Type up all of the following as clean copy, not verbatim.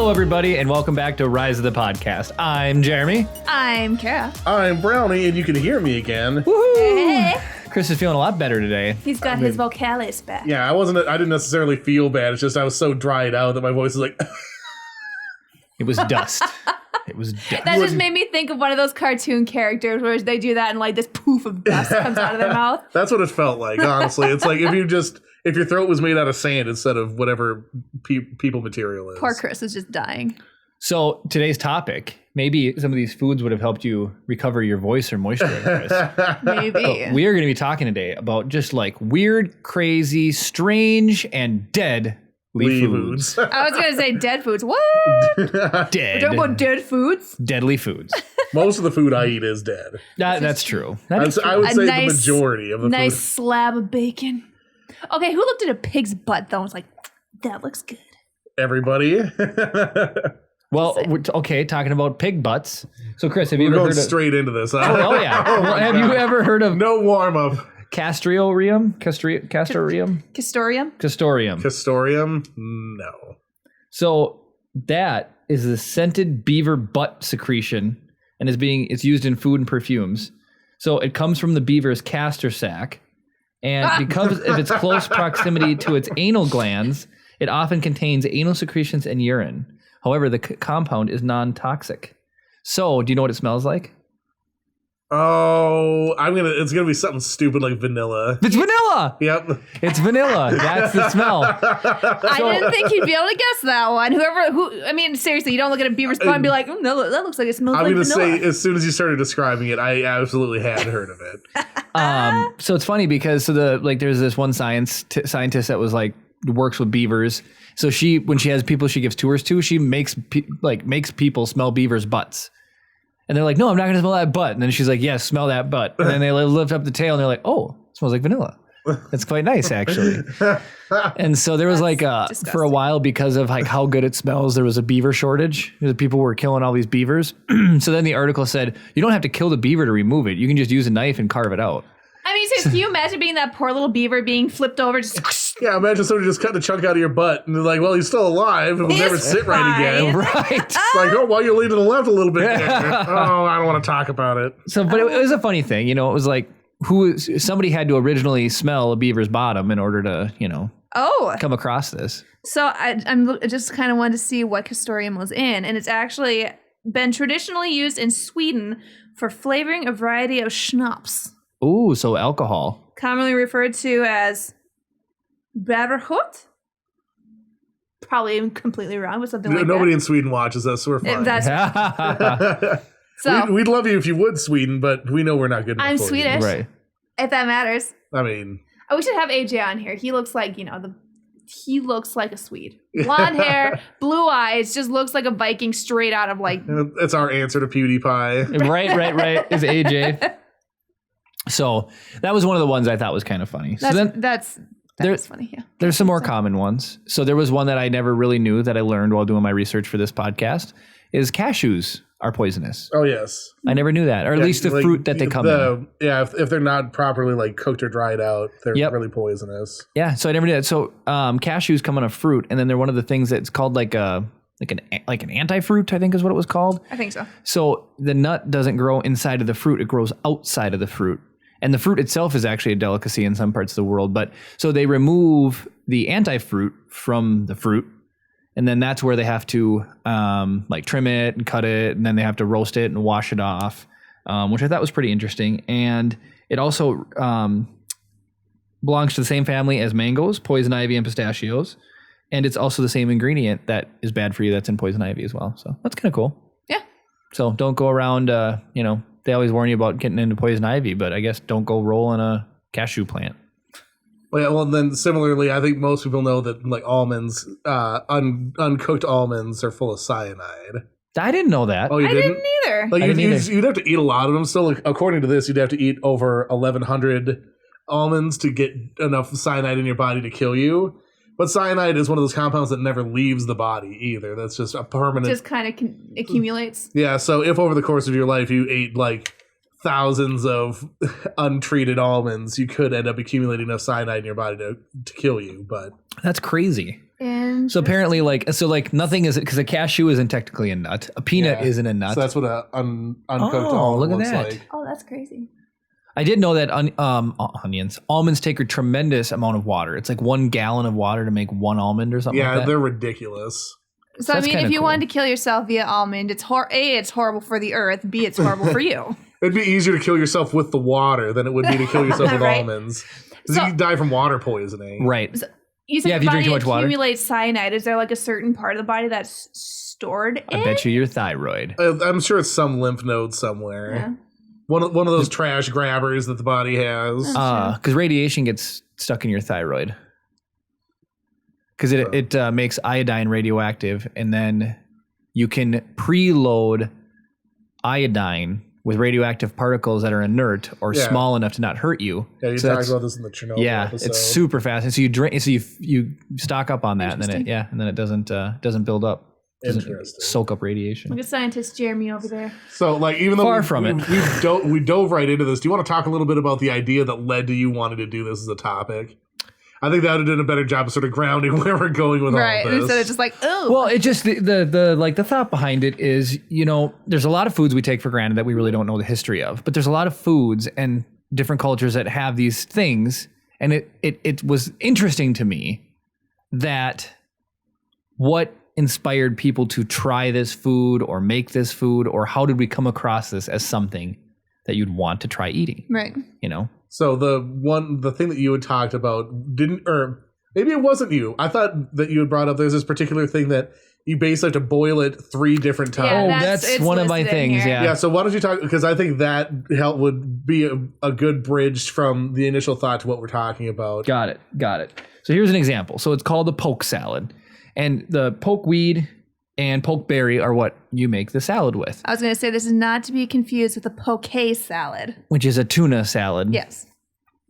Hello, everybody, and welcome back to Rise of the Podcast. I'm Jeremy. I'm Kara. I'm Brownie, and you can hear me again. Woohoo! Hey. Chris is feeling a lot better today. He's got his vocalis back. Yeah, I didn't necessarily feel bad. It's just I was so dried out that my voice is like. It was dust. It was dust. That just made me think of one of those cartoon characters where they do that and like this poof of dust comes out of their mouth. That's what it felt like, honestly. It's like if your throat was made out of sand instead of whatever people material is. Poor Chris is just dying. So today's topic, maybe some of these foods would have helped you recover your voice or moisture, Chris. Maybe. We are going to be talking today about just like weird, crazy, strange, and deadly foods. I was going to say dead foods. What? Dead. We're talking about dead foods? Deadly foods. Most of the food I eat is dead. That's true. I would A say nice- the majority of the Nice food. slab of bacon. Okay, who looked at a pig's butt though and was like, that looks good? Everybody. Well, okay, talking about pig butts. So, Chris, have you We're ever going heard of... straight into this. Huh? Oh, yeah. Have you ever heard of No warm-up. castoreum? Castoreum? Castorium? Castorium. Castorium? No. So that is a scented beaver butt secretion and it's used in food and perfumes. So it comes from the beaver's castor sac. And because of its close proximity to its anal glands, it often contains anal secretions and urine. However, the compound is non-toxic. So, do you know what it smells like? Oh, it's gonna be something stupid like vanilla. It's vanilla. Yep. It's vanilla. That's the smell. I didn't think you'd be able to guess that one. Seriously, you don't look at a beaver's butt and be like, no, that looks like it smells I'm like gonna vanilla. say as soon as you started describing it, I absolutely had heard of it. So it's funny because there's this one scientist that was like works with beavers. So when she has people she gives tours to, she makes people smell beavers' butts. And they're like, no, I'm not going to smell that butt. And then she's like, yes, smell that butt. And then they lift up the tail and they're like, oh, it smells like vanilla. It's quite nice, actually. And so there was disgusting. for a while, because of like how good it smells, there was a beaver shortage. People were killing all these beavers. So then the article said, you don't have to kill the beaver to remove it. You can just use a knife and carve it out. So can you imagine being that poor little beaver being flipped over just Yeah, imagine somebody just cutting a chunk out of your butt and they're like, well, he's still alive. It will never sit right again. Right. It's like, oh, well, you're leaning to the left a little bit there. Oh, I don't want to talk about it. So, but it was a funny thing. It was like somebody had to originally smell a beaver's bottom in order to, come across this. So I just kind of wanted to see what Castorium was in, and it's actually been traditionally used in Sweden for flavoring a variety of schnapps, Ooh, so alcohol. commonly referred to as Bäverhut. Probably completely wrong, but something like Nobody that. in Sweden watches us, so we're fine. So We'd love you if you would, Sweden, but we know we're not good enough I'm for you. Swedish. Right. If that matters. I mean, We should have AJ on here. He looks like, he looks like a Swede. Blonde hair, blue eyes, just looks like a Viking straight out of like. it's our answer to PewDiePie. Right. Is AJ. So that was one of the ones I thought was kind of funny. That's funny. Yeah. There's some more common ones. So there was one that I never really knew that I learned while doing my research for this podcast is cashews are poisonous. Oh, yes. I never knew that, or at least the fruit that they come in. Yeah, if they're not properly like cooked or dried out, they're really poisonous. Yeah, so I never knew that. So cashews come on a fruit, and then they're one of the things that's called like an anti-fruit, I think is what it was called. I think so. So the nut doesn't grow inside of the fruit; it grows outside of the fruit. And the fruit itself is actually a delicacy in some parts of the world. But so they remove the anti-fruit from the fruit. And then that's where they have to trim it and cut it. And then they have to roast it and wash it off, which I thought was pretty interesting. And it also belongs to the same family as mangoes, poison ivy, and pistachios. And it's also the same ingredient that is bad for you that's in poison ivy as well. So that's kind of cool. Yeah. So don't go around, they always warn you about getting into poison ivy, but I guess don't go roll in a cashew plant. Well, then similarly, I think most people know that like almonds, uncooked almonds are full of cyanide. I didn't know that. Oh, you I didn't either. Like I didn't either. you'd have to eat a lot of them. Still, like, according to this, you'd have to eat over 1,100 almonds to get enough cyanide in your body to kill you. But cyanide is one of those compounds that never leaves the body either. That's just a permanent. Just kind of accumulates. Yeah. So if over the course of your life you ate like thousands of untreated almonds, you could end up accumulating enough cyanide in your body to kill you. But That's crazy. So apparently, like nothing is, because a cashew isn't technically a nut. A peanut Yeah. isn't a nut. So that's what a uncooked Oh, almond look at looks that. like. Oh, that's crazy. I did know that almonds take a tremendous amount of water. It's like 1 gallon of water to make 1 almond or something Yeah, like that. they're ridiculous. So I that's mean, if kinda you cool. wanted to kill yourself via almond, it's it's horrible for the earth. B, it's horrible for you. It'd be easier to kill yourself with the water than it would be to kill yourself with Right. almonds. 'Cause So- you die from water poisoning. Right. You said Yeah, if the you drink body too much water. accumulates cyanide. Is there like a certain part of the body that's stored I in? bet you your thyroid. I'm sure it's some lymph node somewhere. Yeah. One of those trash grabbers that the body has. Because radiation gets stuck in your thyroid. Because it makes iodine radioactive, and then you can preload iodine with radioactive particles that are inert or Yeah. small enough to not hurt you. Yeah, you So talked that's- about this in the Chernobyl Yeah, episode. it's super fast, and so you drink, so you stock up on that, and then it doesn't build up, doesn't Interesting. soak up radiation. Look at scientist Jeremy over there. So, like, even though Far from it. we dove right into this, do you want to talk a little bit about the idea that led to you wanting to do this as a topic? I think that would have done a better job of sort of grounding where we're going with Right. all this. Instead of just like, oh. Well, it just the thought behind it is, there's a lot of foods we take for granted that we really don't know the history of, but there's a lot of foods and different cultures that have these things, and it was interesting to me that what inspired people to try this food or make this food, or how did we come across this as something that you'd want to try eating? right. So the thing that you had talked about or maybe it wasn't you. I thought that you had brought up there's this particular thing that you basically have to boil it 3 different times. Yeah, That's it's one of my listed in things. here. Yeah. Yeah, so why don't you talk, because I think that would be a good bridge from the initial thought to what we're talking about. Got it. So here's an example. So it's called the poke salad, and the poke weed and poke berry are what you make the salad with, I was going to say this is not to be confused with a poke salad. which is a tuna salad. Yes.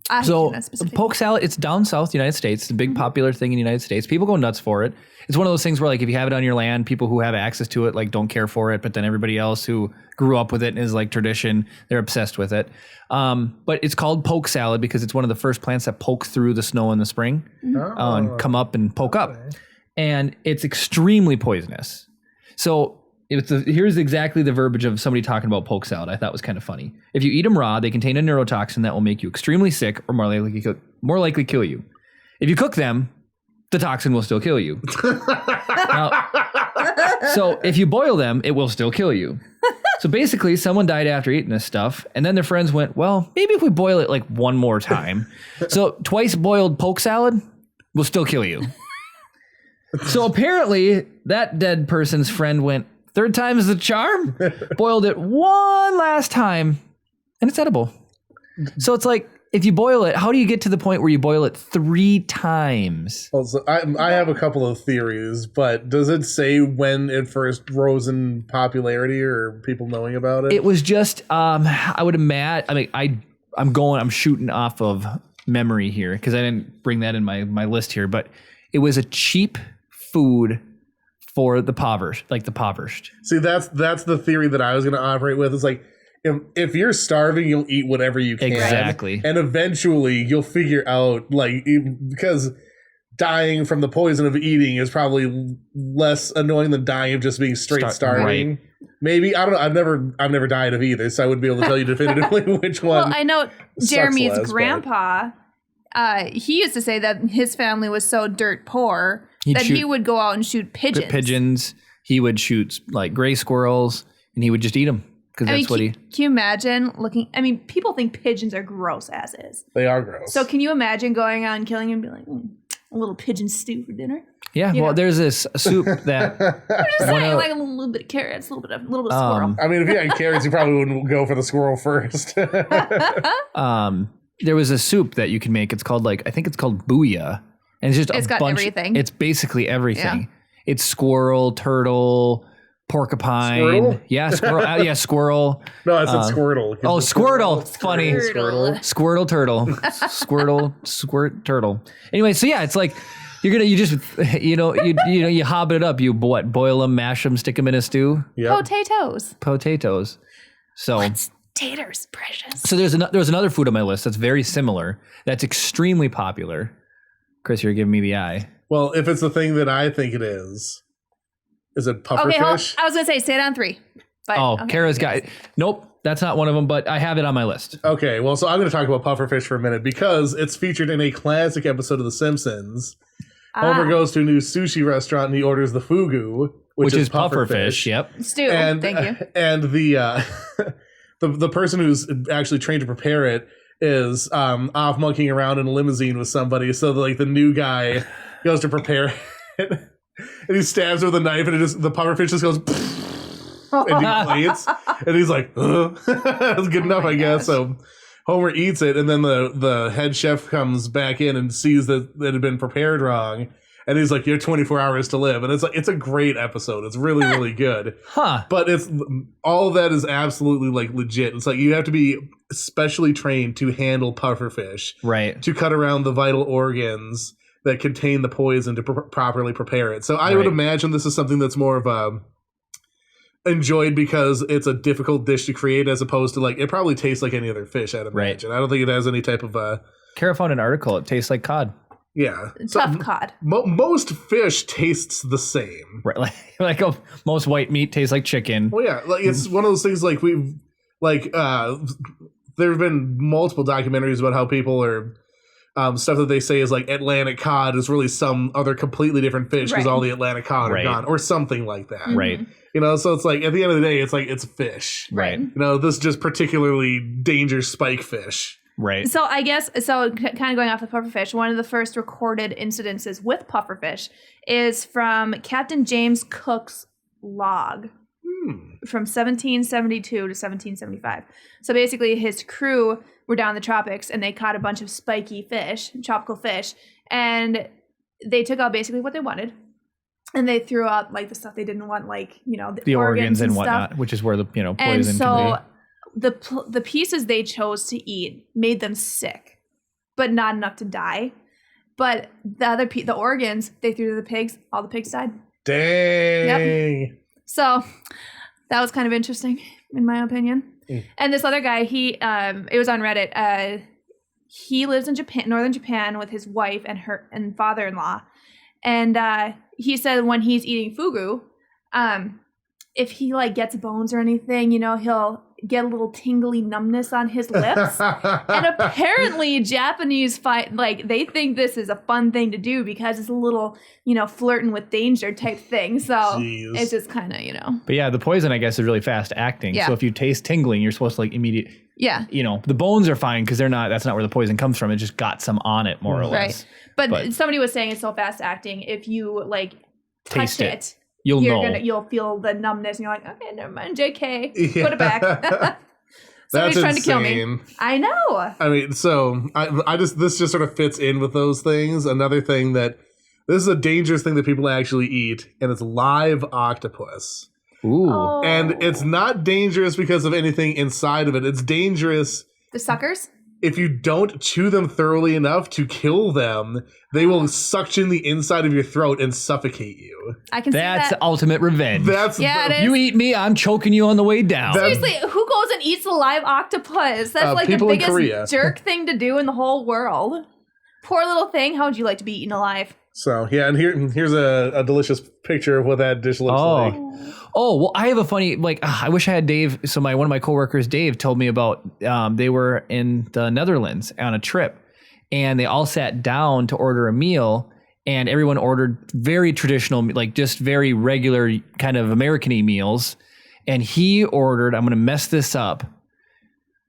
I So tuna specifically. poke salad, it's down south United States. It's a big popular thing in the United States. People go nuts for it. It's one of those things where, like, if you have it on your land, people who have access to it like don't care for it, but then everybody else who grew up with it and is like tradition, they're obsessed with it. But it's called poke salad because it's one of the first plants that poke through the snow in the spring and come up and poke up, and it's extremely poisonous. So here's exactly the verbiage of somebody talking about poke salad. I thought was kind of funny. If you eat them raw, they contain a neurotoxin that will make you extremely sick or more likely kill you. If you cook them, the toxin will still kill you. So if you boil them, it will still kill you. So basically, someone died after eating this stuff, and then their friends went, well, maybe if we boil it like 1 more time. So twice boiled poke salad will still kill you. So apparently, that dead person's friend went, 3rd time is the charm, boiled it 1 last time, and it's edible. So it's like, if you boil it, how do you get to the point where you boil it 3 times? Well, so I have a couple of theories, but does it say when it first rose in popularity or people knowing about it? It was just, I would imagine, I'm shooting off of memory here because I didn't bring that in my list here, but it was a cheap food for the impoverished. See, that's the theory that I was going to operate with. It's like, if you're starving, you'll eat whatever you can. Exactly. And eventually you'll figure out, like, because dying from the poison of eating is probably less annoying than dying of just being straight starving. Right. Maybe, I don't know. I've never died of either, so I wouldn't be able to tell you definitively which one. Well, I know sucks Jeremy's less, but- grandpa, he used to say that his family was so dirt poor that he would go out and shoot pigeons. Pigeons. He would shoot like gray squirrels, and he would just eat them because that's what he. Can you imagine looking? I mean, people think pigeons are gross as is. They are gross. So can you imagine going out and killing him and be like, a little pigeon stew for dinner? Yeah. You Well, know? there's this soup that. Just One saying, of- like a little bit of carrots, a little bit of squirrel. I mean, if you had carrots, you probably wouldn't go for the squirrel first. There was a soup that you can make. It's called I think it's called booyah, and it's just It's a got bunch. everything. It's basically everything. Yeah. It's squirrel, turtle, porcupine. Squirtle? Yeah, squirrel. Yeah, squirrel. No, I said Squirtle. Oh, Squirtle. Funny. Squirtle. Squirtle turtle. Squirt turtle. Anyway, so yeah, it's like you hob it up. You boil them, mash them, stick them in a stew. Yep. Potatoes. So. Taters, precious. So there was another food on my list that's very similar. That's extremely popular. Chris, you're giving me the eye. Well, if it's the thing that I think it is it pufferfish? Okay, I was gonna say it on 3. But, Oh, okay. Kara's got. Nope, that's not one of them. But I have it on my list. Okay, well, so I'm going to talk about pufferfish for a minute because it's featured in a classic episode of The Simpsons. Homer goes to a new sushi restaurant and he orders the fugu, which is pufferfish. Yep. Stu, And thank you. and the the person who's actually trained to prepare it is off monkeying around in a limousine with somebody. So like the new guy goes to prepare it, and he stabs her with a knife, and the pufferfish just goes and deflates, and he's like, that's good enough, I guess. So Homer eats it, and then the head chef comes back in and sees that it had been prepared wrong. And he's like, "You have 24 hours to live," and it's a great episode. It's really, really good. Huh. But it's all of that is absolutely like legit. It's like you have to be specially trained to handle pufferfish, Right. to cut around the vital organs that contain the poison to properly prepare it. So I would Right. imagine this is something that's more of a enjoyed because it's a difficult dish to create, as opposed to like it probably tastes like any other fish. I'd Right. imagine. I don't think it has any type of Kara found an article. It tastes like cod. yeah. Tough cod. Most fish tastes the same. Right. Like most white meat tastes like chicken. Well, yeah, like it's one of those things. Like there have been multiple documentaries about how people are stuff that they say is like Atlantic cod is really some other completely different fish because Right. all the Atlantic cod are Right. gone, or something like that. Right. You know, so it's like at the end of the day, it's like it's fish. Right. You know, this is just particularly dangerous spike fish. Right. So I guess, kind of going off the pufferfish, one of the first recorded incidences with pufferfish is from Captain James Cook's log from 1772 to 1775. So basically his crew were down in the tropics and they caught a bunch of spiky fish, tropical fish, and they took out basically what they wanted. And they threw out like the stuff they didn't want, like, you know, The organs and stuff. whatnot, which is where the And poison so can be. the pieces they chose to eat made them sick, but not enough to die. But the organs they threw to the pigs, all the pigs died. Dang. So that was kind of interesting, in my opinion. And this other guy, it was on Reddit. He lives in northern Japan, with his wife and father-in-law. And he said when he's eating fugu, if he like gets bones or anything, you know, he'll get a little tingly numbness on his lips. And apparently Japanese they think this is a fun thing to do because it's a little, you know, flirting with danger type thing. So Jeez. it's just kind of, you know. But yeah, the poison, I guess, is really fast acting. Yeah. So if you taste tingling, you're supposed to like immediate. Yeah. You know, the bones are fine because that's not where the poison comes from. It just got some on it, more or less. Right. But somebody was saying it's so fast acting. If you like touch Taste it. it, You'll know. you'll feel the numbness, and you're like, okay, never mind, JK, Yeah. put it back. Somebody's That's trying to kill me. insane. I know. I mean, so this just sort of fits in with those things. Another thing that this is a dangerous thing that people actually eat, and it's live octopus. Ooh. Oh. And it's not dangerous because of anything inside of it. It's dangerous The suckers. if you don't chew them thoroughly enough to kill them. They will suction the inside of your throat and suffocate you. I can That's see that. ultimate revenge. Yeah, it is. You eat me, I'm choking you on the way down. Seriously, who goes and eats a live octopus? That's like the people in Korea. biggest jerk thing to do in the whole world. Poor little thing. How would you like to be eaten alive? So yeah, and here's a delicious picture of what that dish looks like. Oh, well, I have a funny, I wish I had Dave. So one of my coworkers, Dave, told me about, they were in the Netherlands on a trip and they all sat down to order a meal and everyone ordered very traditional, like just very regular kind of American-y meals. And he ordered, I'm going to mess this up,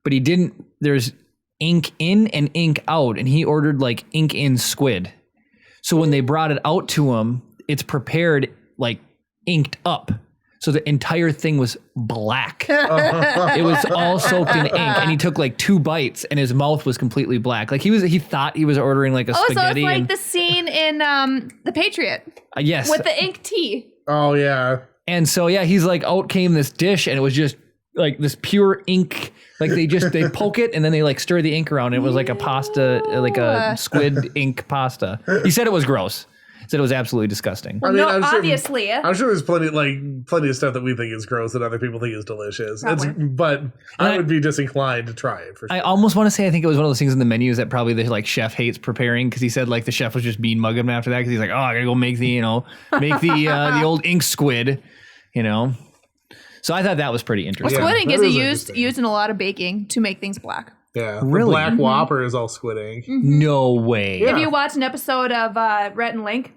but he didn't, there's ink in and ink out. And he ordered like ink in squid. So when they brought it out to him, it's prepared like inked up. So the entire thing was black. It was all soaked in ink, and he took like 2 bites, and his mouth was completely black. Like he thought he was ordering like a Oh, so spaghetti. it's like and, the scene in The Patriot yes. with the ink tea. Oh yeah. And so yeah, he's like, out came this dish, and it was just like this pure ink. Like they poke it, and then they like stir the ink around. And it was like a pasta, like a squid ink pasta. He said it was gross. Said it was absolutely disgusting. Well, I mean, no, I'm sure- obviously. I'm sure there's plenty of stuff that we think is gross that other people think is delicious. But I would be disinclined to try it for sure. I almost want to say I think it was one of those things in the menus that probably the like chef hates preparing because he said like the chef was just mean mugging him after that because he's like, oh, I gotta go make the the old ink squid, So I thought that was pretty interesting. Yeah, Squid ink that is is used in a lot of baking to make things black. Yeah, Really? The Black Whopper is all squid ink. No way. Yeah. If you watch an episode of Rhett and Link,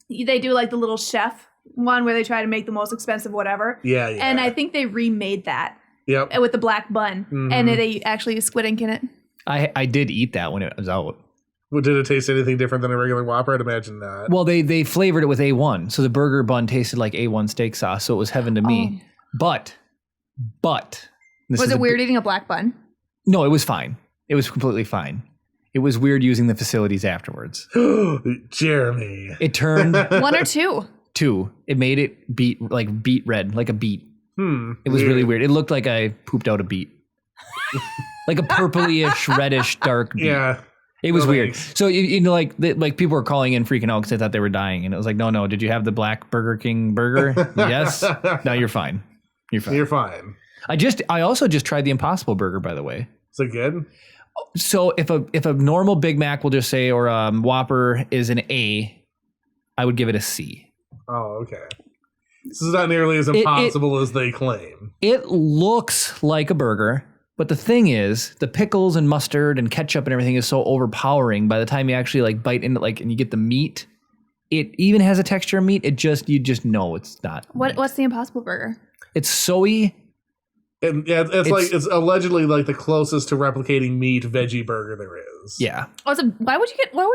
they do like the little chef one where they try to make the most expensive whatever. Yeah. And I think they remade that Yep. with the black bun, and they actually use squid ink in it. I did eat that when it was out. Well, did it taste anything different than a regular Whopper? I'd imagine not. Well, they flavored it with A1, so the burger bun tasted like A1 steak sauce, so it was heaven to me. But this Was is it a weird eating a black bun? No, it was fine. It was completely fine. It was weird using the facilities afterwards. Jeremy. It turned One or two? 2. It made it beet red, like a beet. It was Weird. really weird. It looked like I pooped out a beet. Like a purplyish, reddish, dark beet. Yeah. It was No weird. thanks. So like people were calling in freaking out because they thought they were dying, and it was like, no. Did you have the black Burger King burger? Yes. No, you're fine. You're fine. You're fine. I also just tried the Impossible Burger, by the way. Is it good? So if a normal Big Mac, we'll just say, or a Whopper is an A, I would give it a C. Oh, okay. This is not nearly as impossible as they claim. It looks like a burger, but the thing is, the pickles and mustard and ketchup and everything is so overpowering. By the time you actually like bite into and you get the meat, it even has a texture of meat. You just know it's not. meat. What's the Impossible Burger? It's soy. And yeah, it's allegedly like the closest to replicating meat veggie burger there is. Yeah. Oh, so why would you order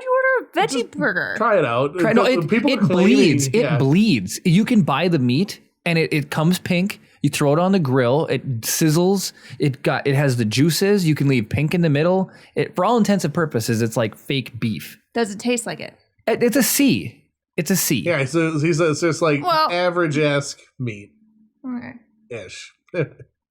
a veggie burger? Try it out. No, it claiming- bleeds. yeah. It bleeds. You can buy the meat and it comes pink. You throw it on the grill. It sizzles. It has the juices. You can leave pink in the middle. For all intents and purposes, it's like fake beef. Does it taste like it? It's a C. It's a C. Yeah, so it's just like average-esque meat Okay. ish.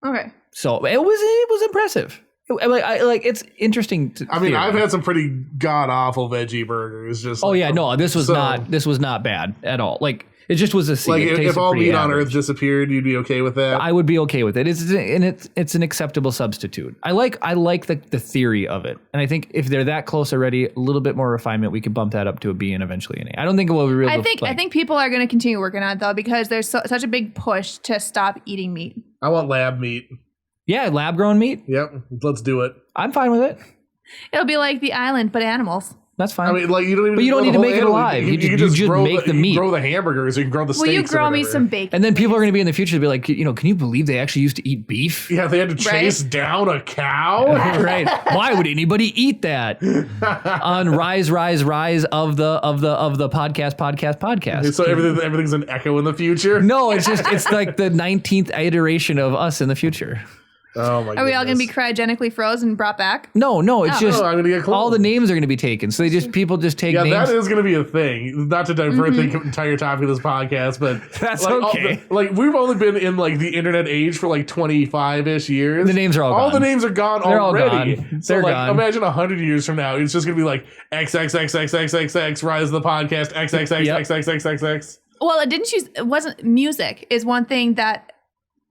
Okay. So it was impressive. It's interesting. I mean, I've had some pretty god awful veggie burgers. Just this was not bad at all. Like it just was a C. Like It if tasted all pretty meat on average. Earth disappeared, you'd be okay with that. I would be okay with it. It's an acceptable substitute. I like the theory of it, and I think if they're that close already, a little bit more refinement, we could bump that up to a B and eventually an A. I don't think it will be real. I think people are going to continue working on it though because there's such a big push to stop eating meat. I want lab meat. Yeah, lab grown meat. Yep, let's do it. I'm fine with it. It'll be like The Island, but animals. That's fine. I mean, like you don't even. But you don't grow need the to whole make it animal. alive. You can just grow make the meat. Grow the hamburgers. You can grow the steaks. Will you grow or me whatever. some bacon? And then people are going to be in the future to be like, can you believe they actually used to eat beef? Yeah, they had to chase down a cow. Right? Why would anybody eat that? On Rise of the podcast. So everything's an echo in the future. No, it's like the 19th iteration of us in the future. Oh my! Are we all going to be goodness. cryogenically frozen and brought back? No, it's just Oh, I'm gonna get close. all the names are going to be taken. So people just take Yeah, names. that is going to be a thing. Not to divert the entire topic of this podcast, but That's like, okay. We've only been in like the internet age for like 25-ish years. The names are all the gone. names are gone They're all already. gone. So They're like, gone. imagine 100 years from now, it's just going to be like XXXXXXX Rise of the Podcast XXXXXXX. Well, it wasn't music is one thing that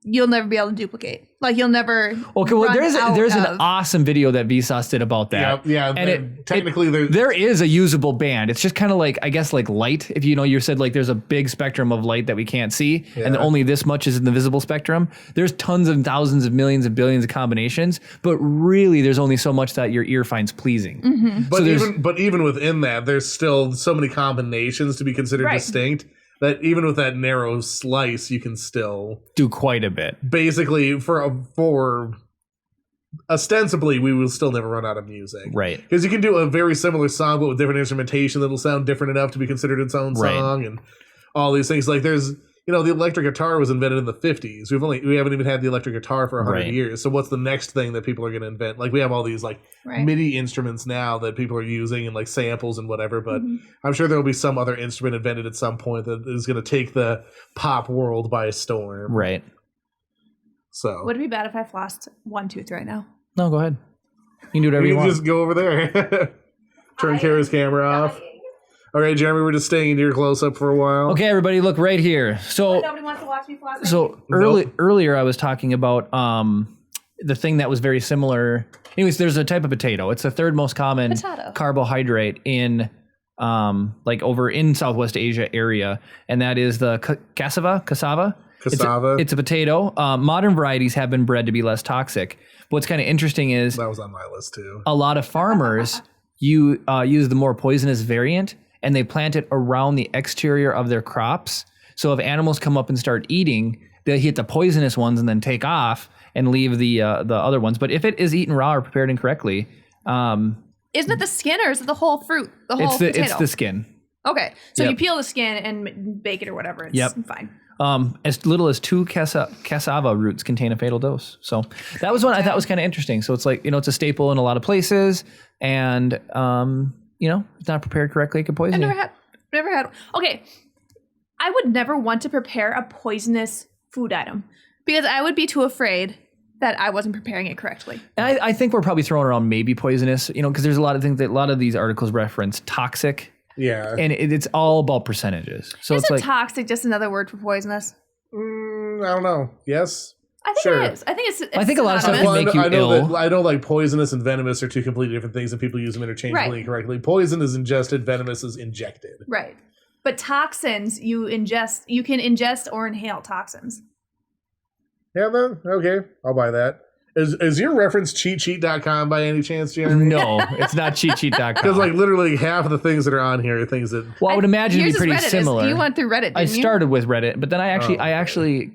you'll never be able to duplicate. Like you'll never. Okay, well, run there's out an of- awesome video that Vsauce did about that. Yeah. And technically, there is a usable band. It's just kind of like, I guess, like light. If you said like there's a big spectrum of light that we can't see, and Yeah. only this much is in the visible spectrum. There's tons and thousands of millions and billions of combinations, but really there's only so much that your ear finds pleasing. But even within that, there's still so many combinations to be considered Right. distinct that even with that narrow slice, you can still Do quite a bit. basically for ostensibly we will still never run out of music, Right. Because you can do a very similar song but with different instrumentation that'll sound different enough to be considered its own Right. song, and all these things. Like there's the electric guitar was invented in the 50s. We haven't even had the electric guitar for 100 Right. years. So what's the next thing that people are going to invent? Like we have all these like Right. MIDI instruments now that people are using and like samples and whatever, but I'm sure there will be some other instrument invented at some point that is going to take the pop world by storm. Right. So Would it be bad if I flossed one tooth right now? No, go ahead. You can do whatever you you can want. just go over there. Turn Kara's camera off. All right, Jeremy, we're just staying in your close-up for a while. Okay, everybody, look right here. So Nobody wants to watch me floss. So earlier I was talking about the thing that was very similar. Anyways, there's a type of potato. It's the third most common Potato. carbohydrate in like over in Southwest Asia area, and that is the cassava. Cassava. It's a potato. Modern varieties have been bred to be less toxic. But what's kind of interesting is That was on my list too. a lot of farmers use the more poisonous variant, and they plant it around the exterior of their crops. So if animals come up and start eating, they hit the poisonous ones and then take off and leave the other ones. But if it is eaten raw or prepared incorrectly, Isn't it the skin or is it the whole fruit? The whole potato? it's the skin. Okay, so Yep. you peel the skin and bake it or whatever. It's fine. As little as 2 cassava roots contain a fatal dose. So that was one I thought was kind of interesting. So it's like, it's a staple in a lot of places, and it's not prepared correctly, it could poison you. Never had. Okay, I would never want to prepare a poisonous food item because I would be too afraid that I wasn't preparing it correctly. And I think we're probably throwing around maybe poisonous, because there's a lot of things that a lot of these articles reference toxic, Yeah. and it's all about percentages. So it's Isn't like toxic just another word for poisonous? I don't know. Yes. I think Sure. it is. I think it's I think a lot of stuff synonymous. can make you ill. I know like poisonous and venomous are two completely different things, and people use them interchangeably Right. incorrectly. Poison is ingested, venomous is injected. Right. But toxins, you can ingest or inhale toxins. Yeah, then okay, I'll buy that. Is your reference cheatsheet.com by any chance, Jeremy? No, it's not cheatsheet.com. Because like literally half of the things that are on here are things that Well, I would imagine it'd Yours be is pretty Reddit. similar. You went through Reddit, didn't I you? started with Reddit, but then I okay. actually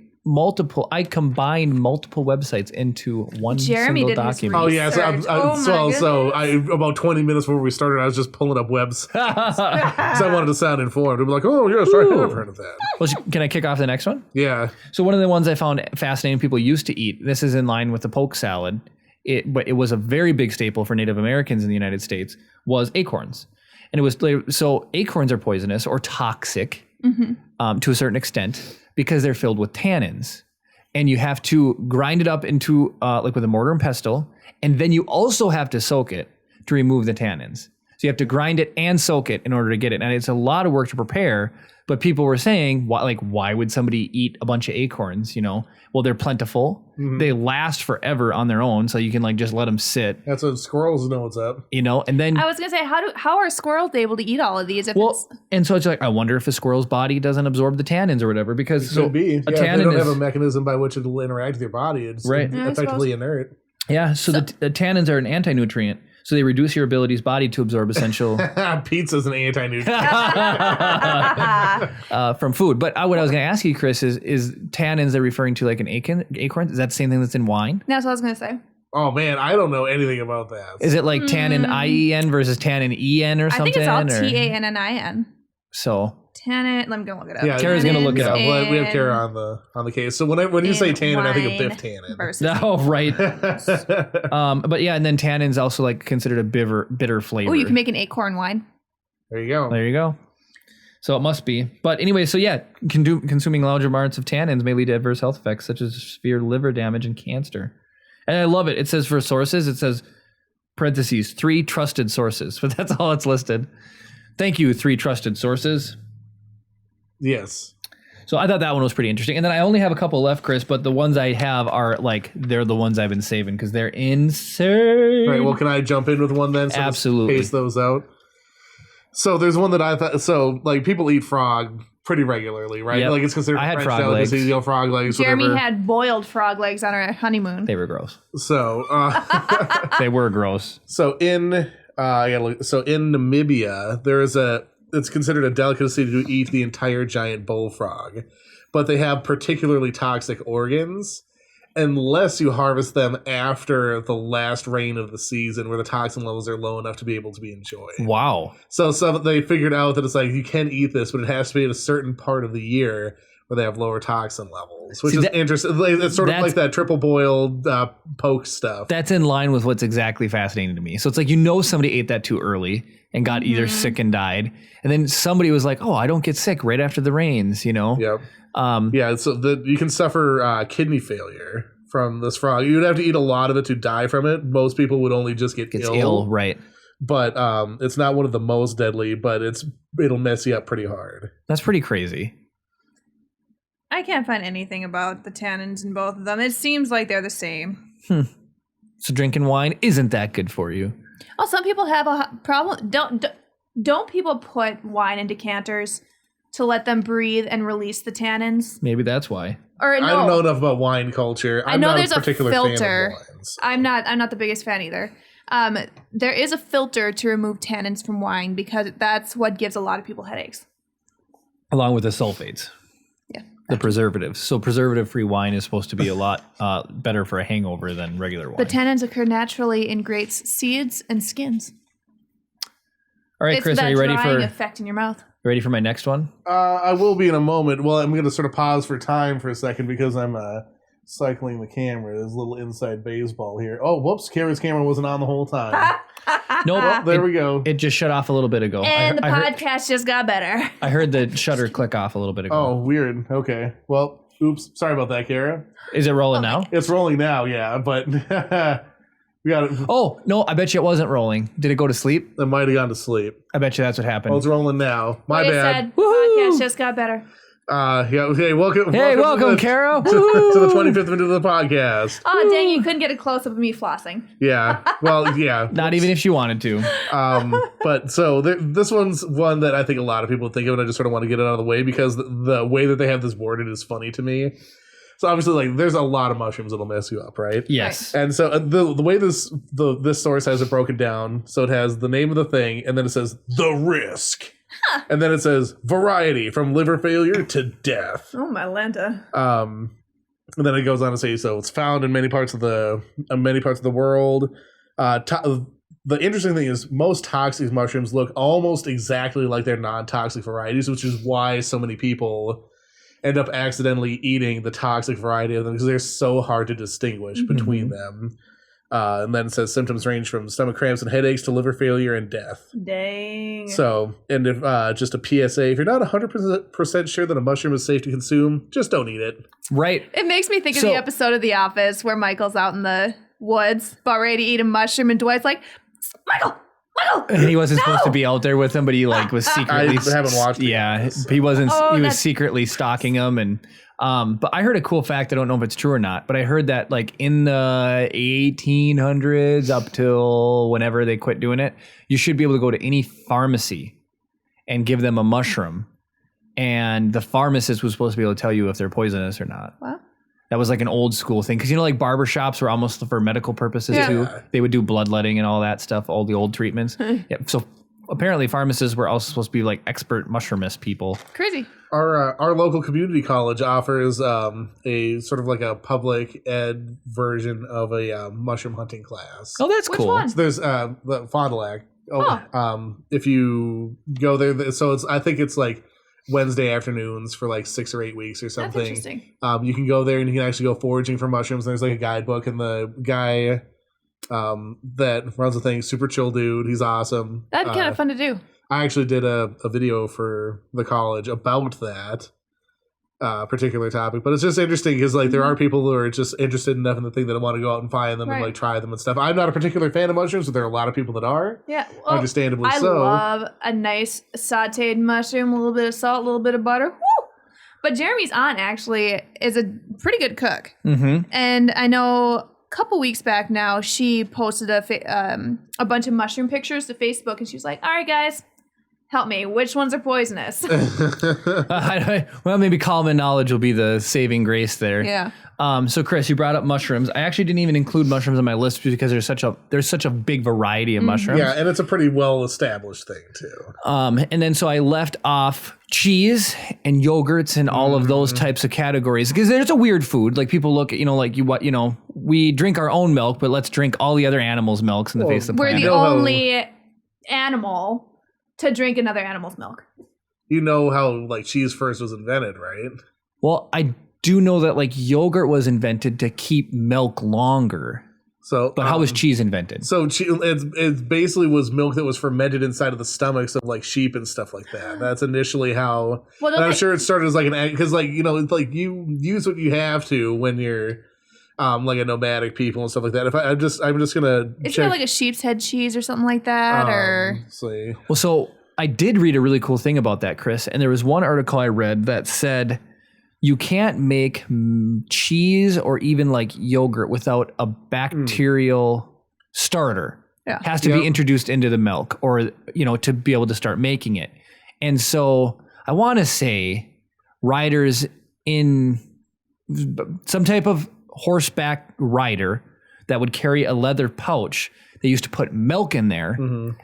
combined multiple websites into one Jeremy single did his document. Oh yeah, so Research. Oh, my about 20 minutes before we started, I was just pulling up webs because I wanted to sound informed. I'd be like, oh yes, I have heard of that. Well, can I kick off the next one? Yeah, So one of the ones I found fascinating people used to eat, this is in line with the poke salad, but it was a very big staple for Native Americans in the United States, was acorns. And it was, so acorns are poisonous or toxic to a certain extent because they're filled with tannins. And you have to grind it up into like with a mortar and pestle, and then you also have to soak it to remove the tannins. So you have to grind it and soak it in order to get it. And it's a lot of work to prepare, but people were saying, why would somebody eat a bunch of acorns? Well, they're plentiful. They last forever on their own, so you can just let them sit, that's what squirrels know what's up. and then I was gonna say, how are squirrels able to eat all of these? If it's, and so it's like, I wonder if a squirrel's body doesn't absorb the tannins or whatever, because Could be. a Yeah, if they tannin don't is, have a mechanism by which it'll interact with your body. It's Right. Yeah, I effectively suppose. inert. yeah. So the tannins are an anti-nutrient, so they reduce your body to absorb essential Pizza's an anti-nutrient. from food. But what I was going to ask you, Chris, is tannins they're referring to like an acorn? Is that the same thing that's in wine? that's what I was gonna say. Oh man, I don't know anything about that. Is it like tannin IEN versus tannin EN or I something? think it's all or- TANNIN. So Tannin. Let me go look it up. Yeah, Kara's gonna look it up. Yeah, we have Kara on the case. So when you say in tannin, I think of wine Biff Tannen. versus oh right. But yeah, and then tannin's also like considered a bitter flavor. Oh, you can make an acorn wine. There you go. There you go. So it must be. But anyway, so yeah, consuming large amounts of tannins may lead to adverse health effects such as severe liver damage and cancer. And I love it. It says for sources, it says parentheses 3 trusted sources, but that's all it's listed. Thank you, 3 trusted sources. Yes. So I thought that one was pretty interesting. And then I only have a couple left, Chris, but the ones I have are they're the ones I've been saving because they're insane. Right. Well, can I jump in with one then? So let's Absolutely. Pace those out. So there's one that I thought. So people eat frog pretty regularly, right? Yep. It's considered I had French frog delicacy, legs. frog legs. Jeremy whatever. had boiled frog legs on our honeymoon. They were gross. So They were gross. so in Namibia, it's considered a delicacy to eat the entire giant bullfrog, but they have particularly toxic organs unless you harvest them after the last rain of the season where the toxin levels are low enough to be able to be enjoyed. Wow. So they figured out that it's like you can eat this, but it has to be at a certain part of the year where they have lower toxin levels, which is interesting. It's sort of like that triple boiled poke stuff. That's in line with what's exactly fascinating to me. So it's like, somebody ate that too early and got either sick and died. And then somebody was like, oh, I don't get sick right after the rains, Yep. So you can suffer kidney failure from this frog. You'd have to eat a lot of it to die from it. Most people would only just get Gets ill. ill, right? but it's not one of the most deadly, but it'll mess you up pretty hard. That's pretty crazy. I can't find anything about the tannins in both of them. It seems like they're the same. So drinking wine isn't that good for you. Oh, some people have a problem. Don't people put wine in decanters to let them breathe and release the tannins? Maybe that's why. Or no, I don't know enough about wine culture. I know I'm not there's a particular a filter. fan of wines. I'm not the biggest fan either. There is a filter to remove tannins from wine because that's what gives a lot of people headaches. Along with the sulfates. Yeah. The preservatives. So preservative-free wine is supposed to be a lot better for a hangover than regular wine. The tannins occur naturally in grapes, seeds, and skins. All right, It's Chris, that are you ready drying for effect in your mouth? my next one? I will be in a moment. Well, I'm going to sort of pause for time for a second because I'm cycling the camera. There's a little inside baseball here. Oh, whoops. Kara's camera wasn't on the whole time. Nope. There we go. It just shut off a little bit ago. And the I heard, podcast just got better. I heard the shutter click off a little bit ago. Oh, weird. Okay. Well, oops. Sorry about that, Kara. Is it rolling now? It's rolling now, yeah, but we got it. Oh, no, I bet you it wasn't rolling. Did it go to sleep? It might have gone to sleep. I bet you that's what happened. Oh, it's rolling now. My Like I bad. said, podcast just got better. Yeah. Hey, welcome. Hey, welcome, to Kara. the 25th minute of the podcast. Oh, dang, you couldn't get a close-up of me flossing. Yeah. Well, yeah. Not even if she wanted to. But so this one's one that I think a lot of people think of, and I just sort of want to get it out of the way because the way that they have this worded is funny to me. So obviously, like, there's a lot of mushrooms that'll mess you up, right? Yes. And so the way this source has it broken down, so it has the name of the thing, and then it says the risk, and then it says variety from liver failure to death. Oh, my Lanta. And then it goes on to say, so it's found in many parts of the world. The interesting thing is most toxic mushrooms look almost exactly like their non-toxic varieties, which is why so many people end up accidentally eating the toxic variety of them because they're so hard to distinguish between them. And then it says symptoms range from stomach cramps and headaches to liver failure and death. Dang. So, and if just a PSA, if you're not 100% sure that a mushroom is safe to consume, just don't eat it. Right. It makes me think of So- the episode of The Office where Michael's out in the woods about ready to eat a mushroom, and Dwight's like, Michael! And he wasn't supposed to be out there with him, but he like was secretly. I haven't watched it Yeah, yet, so. he wasn't. Oh, he was that's- secretly stalking him, and but I heard a cool fact. I don't know if it's true or not, but I heard that like in the 1800s up till whenever they quit doing it, you should be able to go to any pharmacy and give them a mushroom, and the pharmacist was supposed to be able to tell you if they're poisonous or not. What? That was like an old school thing because like barbershops were almost for medical purposes Yeah. too. They would do bloodletting and all that stuff, all the old treatments. Yeah, so apparently pharmacists were also supposed to be like expert mushroomist people. Crazy. Our local community college offers a sort of like a public ed version of a mushroom hunting class. Oh, that's Which cool. one? So there's the Fond du Lac. Oh. If you go there, so I think it's like Wednesday afternoons for like 6 or 8 weeks or That's something. interesting. You can go there and you can actually go foraging for mushrooms. There's like a guidebook, and the guy that runs the thing, super chill dude. He's awesome. That'd be kind of fun to do. I actually did a video for the college about that particular topic, but it's just interesting because like there are people who are just interested enough in the thing that want to go out and find them and Right. like try them and stuff. I'm not a particular fan of mushrooms, but there are a lot of people that are. Yeah. Well, Understandably I so. love a nice sauteed mushroom, a little bit of salt, a little bit of butter. Woo! But Jeremy's aunt actually is a pretty good cook. Mm-hmm. And I know a couple weeks back now, she posted a bunch of mushroom pictures to Facebook, and she was like, all right, guys, help me. Which ones are poisonous? Well, maybe common knowledge will be the saving grace there. Yeah. So Chris, you brought up mushrooms. I actually didn't even include mushrooms on my list because there's such a big variety of mushrooms. Yeah, and it's a pretty well established thing too. And then so I left off cheese and yogurts and all of those types of categories because there's a weird food. Like people look at, we drink our own milk, but let's drink all the other animals' milks in the face of the We're planet. the know how- only animal to drink another animal's milk. You know how like cheese first was invented, right? Well, I do know that like yogurt was invented to keep milk longer. So, But how was cheese invented? So it basically was milk that was fermented inside of the stomachs of like sheep and stuff like that. That's initially how. Well, And I'm don't sure it started as like an egg because like it's like you use what you have to when you're like a nomadic people and stuff like that. If I'm just gonna Isn't check. it like a sheep's head cheese or something like that? Or let's see. Well, so I did read a really cool thing about that, Chris, and there was one article I read that said you can't make cheese or even like yogurt without a bacterial starter. Yeah. It has to be introduced into the milk or, to be able to start making it. And so I want to say riders in some type of horseback rider that would carry a leather pouch, they used to put milk in there.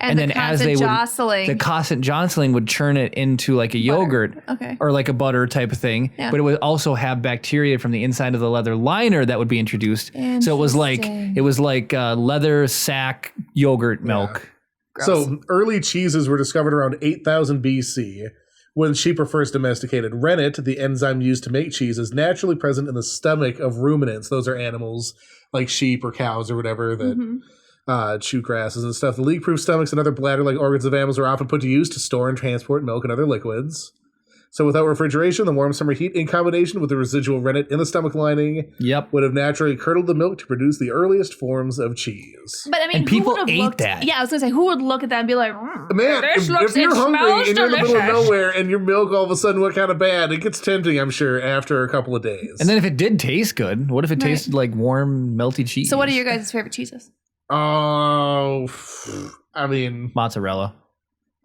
and then the as they would, jostling. the constant jostling would churn it into like a yogurt Okay. or like a butter type of thing. Yeah. But it would also have bacteria from the inside of the leather liner that would be introduced. So it was like Interesting. leather sack yogurt milk. Gross. So early cheeses were discovered around 8000 BC. When sheep were first domesticated, rennet, the enzyme used to make cheese, is naturally present in the stomach of ruminants. Those are animals like sheep or cows or whatever that chew grasses and stuff. The leak-proof stomachs and other bladder-like organs of animals are often put to use to store and transport milk and other liquids. So without refrigeration, the warm summer heat in combination with the residual rennet in the stomach lining Yep. would have naturally curdled the milk to produce the earliest forms of cheese. But I mean, And people who would have ate looked, that. Yeah, I was gonna say, who would look at that and be like, Man, this looks, if you're it hungry smells and you're in the middle of delicious. nowhere and your milk all of a sudden went kind of bad, it gets tempting, I'm sure, after a couple of days. And then if it did taste good, what if it Right. tasted like warm, melty cheese? So, what are your guys' favorite cheeses? Oh, I mean, Mozzarella,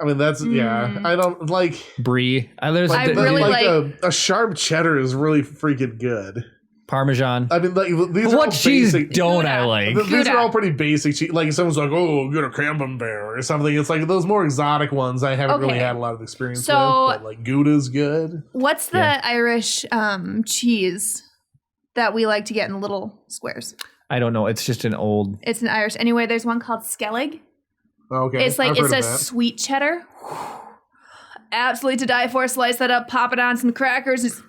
that's yeah. I don't like. brie. There's I the- really like- a sharp cheddar is really freaking good. Parmesan. I mean, like these are What all cheese basic. don't I Gouda. like? These Gouda. are all pretty basic cheese. Like someone's like, "Oh, get a camembert" or something. It's like those more exotic ones. I haven't really Okay. had a lot of experience So- with. But like Gouda's good. What's the Yeah. Irish cheese that we like to get in little squares? I don't know. It's just an old. It's an Irish. Anyway, there's one called Skellig. Okay, It's like I've heard it's a of that. sweet cheddar. Absolutely to die for. Slice that up, pop it on some crackers. Just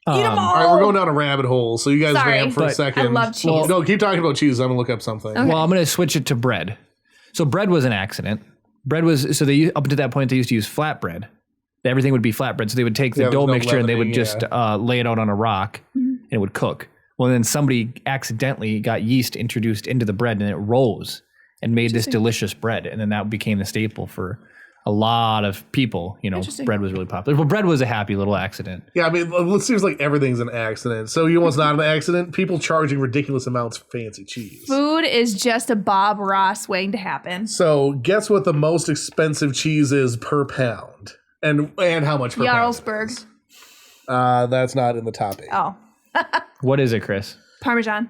eat them all. All right, we're going down a rabbit hole, so you guys Sorry. ramp for a But- second. I love cheese. No, keep talking about cheese. I'm gonna look up something. Okay. Well, I'm going to switch it to bread. So bread was an accident. Bread was so they up to that point they used to use flatbread. Everything would be flatbread. So they would take the Yeah, dough with no mixture and they would leavening, just lay it out on a rock and it would cook. Well, then somebody accidentally got yeast introduced into the bread and it rose and made this delicious bread. And then that became the staple for a lot of people. Interesting. Bread was really popular. Well, bread was a happy little accident. Yeah, I mean, it seems like everything's an accident. So you know what's not an accident? People charging ridiculous amounts for fancy cheese. Food is just a Bob Ross waiting to happen. So guess what the most expensive cheese is per pound, and how much per Jarlsberg. pound? That's not in the top 8. Oh, What is it, Chris? Parmesan.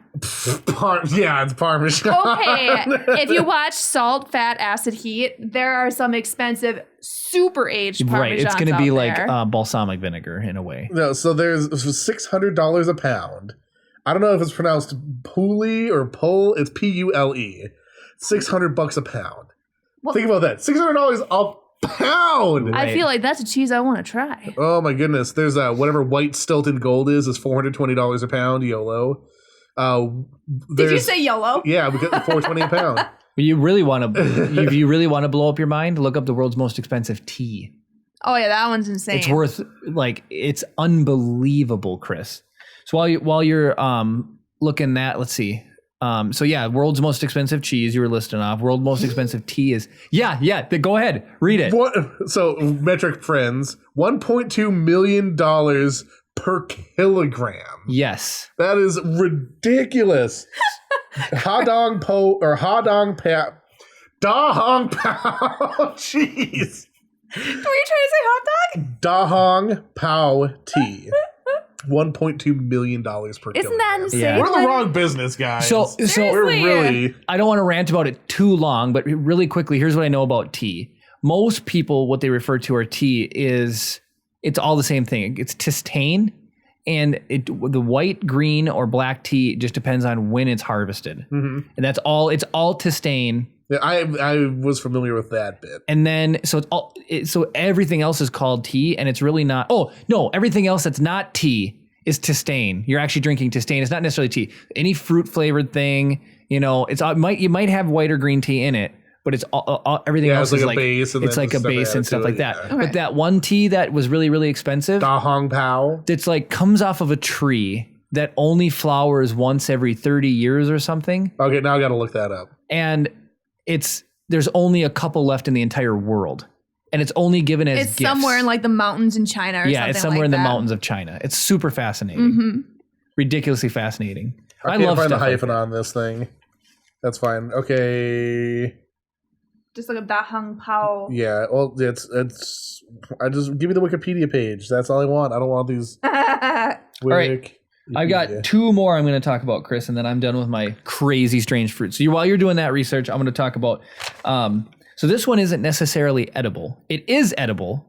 Yeah, it's Parmesan. Okay, if you watch Salt, Fat, Acid, Heat, there are some expensive, super aged Parmesans Right. It's going to be out like there. balsamic vinegar in a way. No, so there's $600 a pound. I don't know if it's pronounced Pule or Pole. It's Pule. $600 a pound. Well- Think about that. $600 a pound. I feel like that's a cheese I want to try. Oh my goodness. There's whatever white Stilton Gold is $420 a pound. YOLO. Did you There's- say yellow? Yeah, we got $420 a pound. You really want to, if you really want to blow up your mind, look up the world's most expensive tea. Oh yeah, that one's insane. It's worth it's unbelievable, Chris. So while you're looking that, let's see. So yeah, world's most expensive cheese you were listing off. World's most expensive tea is go ahead, read it. So metric friends, $1.2 million per kilogram. Yes. That is ridiculous. Hadong po or Hadong pa Dahong Pao cheese. Were you trying to say hot dog? Dahong Pao tea. $1.2 million per kilogram. Isn't that insane? Yeah. We're in the Like- wrong business, guys. So we're Seriously. really I don't want to rant about it too long, but really quickly, here's what I know about tea. Most people, what they refer to our tea is it's all the same thing. It's tistane, and the white, green, or black tea just depends on when it's harvested, and that's all. It's all tistane. Yeah, I was familiar with that bit. And then, so it's all. So everything else is called tea, and it's really not. Oh no, everything else that's not tea is tistane. You're actually drinking tistane. It's not necessarily tea. Any fruit flavored thing, it's you might have white or green tea in it, but it's all everything else it's is like a base and it's then like a stuff base added and stuff to it, like that. yeah. Okay. But that one tea that was really really expensive, Dahong Pao. that's comes off of a tree, that only flowers once every 30 years or something. Okay, now I got to look that up. And there's only a couple left in the entire world. And it's only given as It's gifts. somewhere in like the mountains in China or something. Yeah, it's somewhere like in the that. mountains of China. It's super fascinating. Mm-hmm. Ridiculously fascinating. I can't love find the stuff like hyphen that. on this thing. That's fine. Okay. Just look up Da Hung Pao. Yeah. Well, it's. I just give me the Wikipedia page. That's all I want. I don't want these. right. I've got 2 more I'm going to talk about, Chris, and then I'm done with my crazy strange fruit. So while you're doing that research, I'm going to talk about. So this one isn't necessarily edible. It is edible,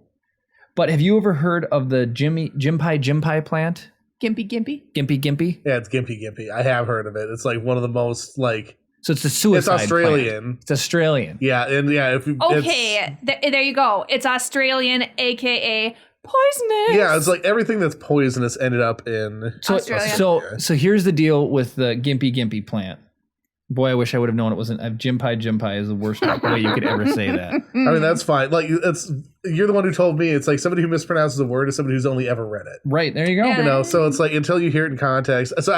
but have you ever heard of the Jimpai plant? Gimpy Gimpy. Gimpy? Yeah, it's Gimpy. I have heard of it. It's like one of the most like. So it's the suicide It's Australian. plant. It's Australian. Yeah, and yeah, if you, Okay, there you go. It's Australian, aka poisonous. Yeah, it's like everything that's poisonous ended up in. Australia. So here's the deal with the Gimpy plant. Boy, I wish I would have known it wasn't. Jimpai is the worst way you could ever say that. I mean, that's fine. Like, you're the one who told me. It's like somebody who mispronounces a word is somebody who's only ever read it. Right, there you go. Yeah. You know, so it's like until you hear it in context. So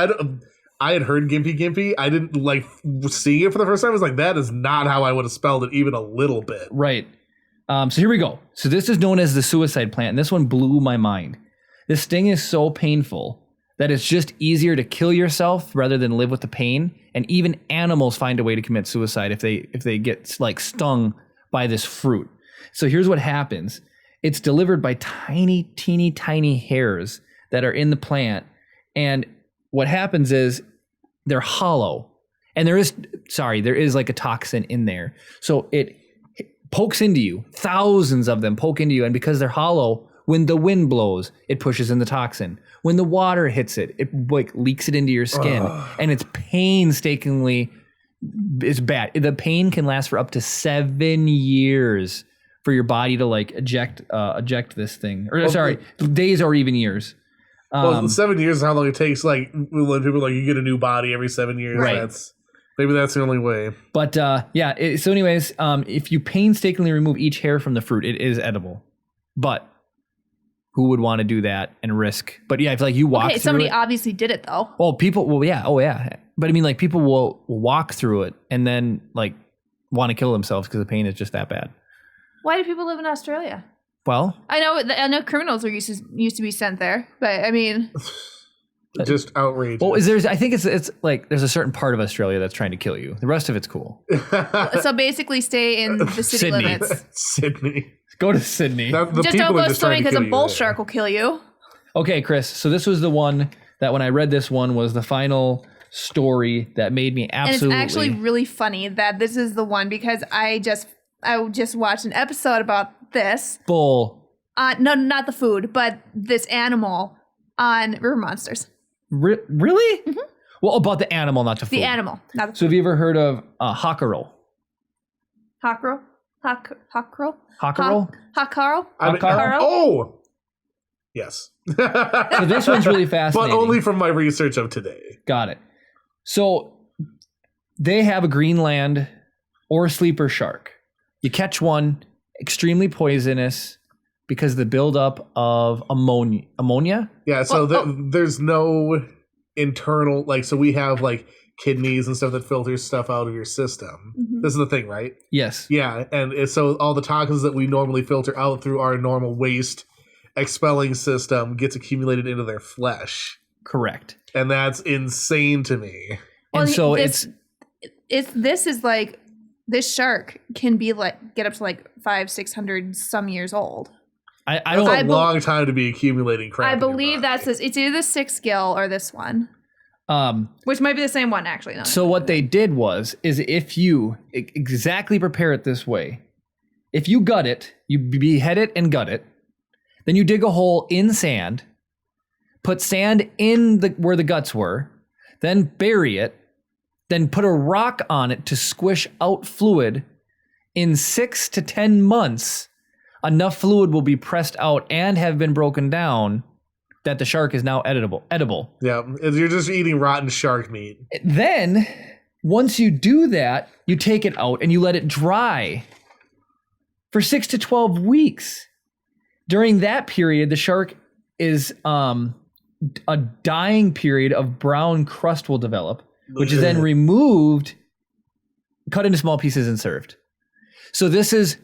I had heard Gimpy. I didn't like seeing it for the first time. I was like, that is not how I would have spelled it even a little bit. Right. So here we go. So this is known as the suicide plant, and this one blew my mind. This sting is so painful that it's just easier to kill yourself rather than live with the pain. And even animals find a way to commit suicide if they get like stung by this fruit. So here's what happens. It's delivered by teeny tiny hairs that are in the plant. And what happens is they're hollow. And there is like a toxin in there. So it pokes into you. Thousands of them poke into you. And because they're hollow, when the wind blows, it pushes in the toxin. When the water hits it, it like leaks it into your skin. And it's painstakingly, it's bad. The pain can last for up to 7 years for your body to like eject this thing. Or days or even years. Well, 7 years is how long it takes. Like when people are like you get a new body every 7 years. Right. Maybe that's the only way. But so anyways, if you painstakingly remove each hair from the fruit, it is edible. But who would want to do that and risk? But yeah, if like you walk through somebody it, obviously did it though. well, people will, yeah, oh yeah. But I mean, like people will walk through it and then like want to kill themselves because the pain is just that bad. Why do people live in Australia? Well, I know criminals used to be sent there, but I mean, Just outrageous. well, I think it's like there's a certain part of Australia that's trying to kill you. The rest of it's cool. so basically stay in the city Sydney. limits. Sydney. Go to Sydney. Just don't go swimming because a bull shark will kill you. Okay, Chris. So this was the one that when I read this one was the final story that made me absolutely. And it's actually really funny that this is the one because I just watched an episode about this. bull. No, not the food, but this animal on River Monsters. Really? Mm-hmm. Well, about the animal, not the food. The animal, not the So have you ever heard of Hockerel? Hockerel? Hockerel? Hockerel? Hockerel? Oh! Yes. So this one's really But fascinating. only from my research of today. Got it. So they have a Greenland or sleeper shark. You catch one, extremely poisonous because of the buildup of ammonia. Yeah, so there's no internal, like, so we have like kidneys and stuff that filters stuff out of your system. Mhm. This is the thing, right? Yes. Yeah, and so all the toxins that we normally filter out through our normal waste expelling system gets accumulated into their flesh. Correct. And that's insane to me. And so this shark can be like get up to like 500-600 some years old. I That's don't. a long time to be accumulating crap. I in your believe body. that's this. It's either the sixth gill or this one, which might be the same one actually. No. So what they did is if you exactly prepare it this way, if you gut it, you behead it and gut it, then you dig a hole in sand, put sand in where the guts were, then bury it, then put a rock on it to squish out fluid. In 6 to 10 months, enough fluid will be pressed out and have been broken down that the shark is now edible. Yeah, you're just eating rotten shark meat. Then, once you do that, you take it out and you let it dry for 6 to 12 weeks. During that period, the shark is a dying period of brown crust will develop, which is then removed, cut into small pieces and served. So this is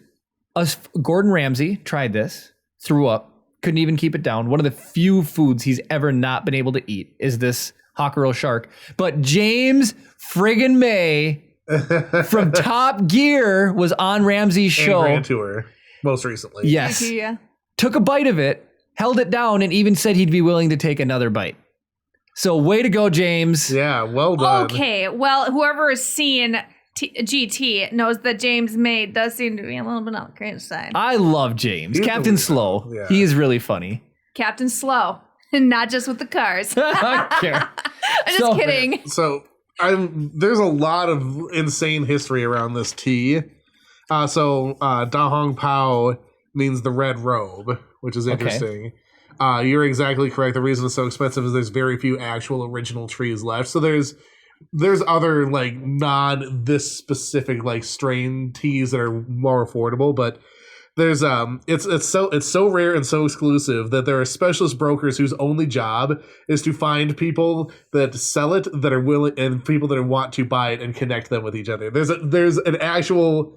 Gordon Ramsay tried this, threw up, couldn't even keep it down. One of the few foods he's ever not been able to eat is this Hockerel shark. But James friggin' May from Top Gear was on Ramsay's show. Grand Tour, most recently. Yes. Yeah. Took a bite of it, held it down, and even said he'd be willing to take another bite. So way to go, James. Yeah, well done. Okay, well, whoever is seeing GT knows that James May does seem to be a little bit on the crazy side. I love James. He's Captain really Slow. fun. Yeah. He is really funny. Captain Slow, and not just with the cars. I'm Okay. just kidding. So there's a lot of insane history around this tea. Da Hong Pao means the red robe, which is interesting. You're exactly correct. The reason it's so expensive is there's very few actual original trees left. So there's other like non this specific like strain teas that are more affordable, but there's it's so rare and so exclusive that there are specialist brokers whose only job is to find people that sell it, that are willing, and people that want to buy it and connect them with each other. There's an actual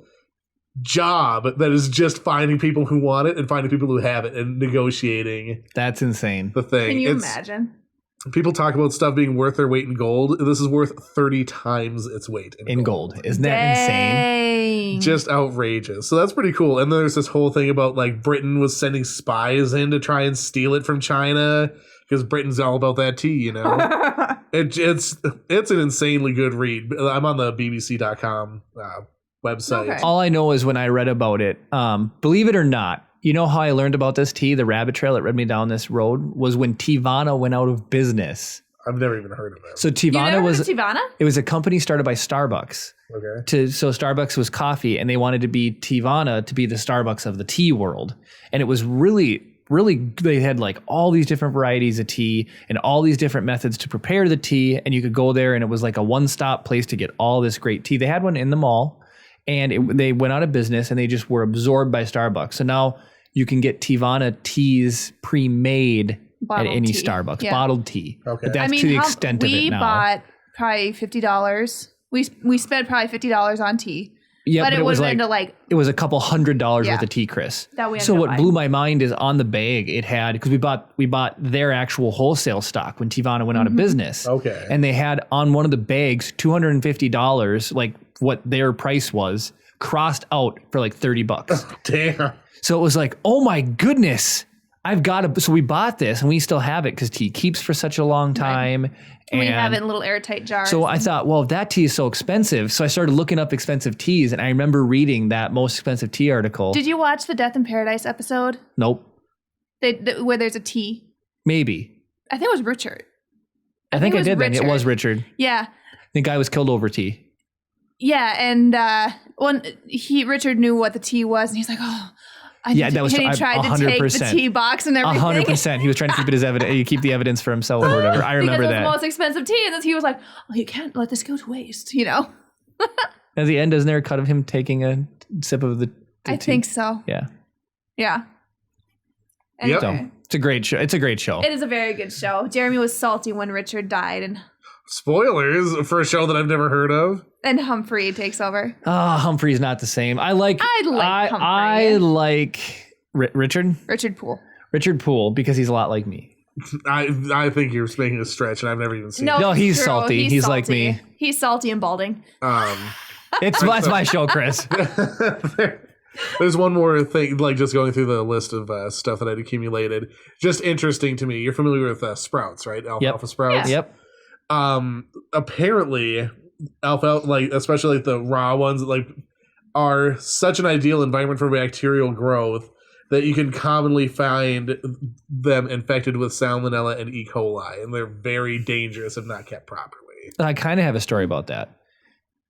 job that is just finding people who want it and finding people who have it and negotiating That's insane. the thing. Can you imagine? People talk about stuff being worth their weight in gold. This is worth 30 times its weight In gold. Isn't that insane? Dang. Just outrageous. So that's pretty cool. And then there's this whole thing about like Britain was sending spies in to try and steal it from China because Britain's all about that tea, you know. It's an insanely good read. I'm on the BBC.com website. Okay. All I know is when I read about it, believe it or not, you know how I learned about this tea, the rabbit trail that led me down this road, was when Teavana went out of business. I've never even heard of it. So You never Teavana heard was of Teavana? it was a company started by Starbucks. Okay. So Starbucks was coffee, and they wanted to be Teavana to be the Starbucks of the tea world. And it was really, they had like all these different varieties of tea and all these different methods to prepare the tea. And you could go there, and it was like a one-stop place to get all this great tea. They had one in the mall, and they went out of business, and they just were absorbed by Starbucks. So now you can get Teavana teas pre-made Bottled at any tea. Starbucks, Yeah. bottled tea. Okay. But that's to the extent of it now. We bought probably $50. We spent probably $50 on tea. Yeah, but it was was like into like it was a couple $100 Yeah. worth of tea, Chris. That we ended so up what buying. blew my mind is on the bag it had, because we bought their actual wholesale stock when Teavana went out of business. Okay. And they had on one of the bags $250, like what their price was, crossed out for like $30. Damn. So it was like, oh my goodness, I've got to. So we bought this, and we still have it because tea keeps for such a long time. we And have it in little airtight jars. so I thought, well, if that tea is so expensive, so I started looking up expensive teas, and I remember reading that most expensive tea article. Did you watch the Death in Paradise episode? Nope. Where there's a tea? Maybe. I think it was Richard. I think it I was did then. It Richard. was Richard. Yeah. The guy was killed over tea. Yeah, and Richard knew what the tea was, and he's like, "Oh, Yeah, that was and he tried to take the 100%. tea box and everything. 100%. He was trying to keep it as evidence. Keep the evidence for himself or whatever. I remember because it was that. the most expensive tea, and then he was like, "Oh, you can't let this go to waste," you know. At the end, isn't there a cut of him taking a sip of the I tea? think so. Yeah. Yeah. Yep. Anyway, So it's a great show. It's a great show. it is a very good show. Jeremy was salty when Richard died, Spoilers for a show that I've never heard of. and Humphrey takes over. Humphrey's not the same. I like Humphrey. I like Richard Poole because he's a lot like me. I think you're making a stretch, and I've never even seen it. No, he's true. salty. He's like me. He's salty and balding. That's my show, Chris. There's one more thing, like just going through the list of stuff that I'd accumulated. Just interesting to me. You're familiar with sprouts, right? Alfalfa sprouts. Yep. Apparently, alfalfa, like especially like the raw ones, like are such an ideal environment for bacterial growth that you can commonly find them infected with salmonella and E. coli, and they're very dangerous if not kept properly. I kind of have a story about that.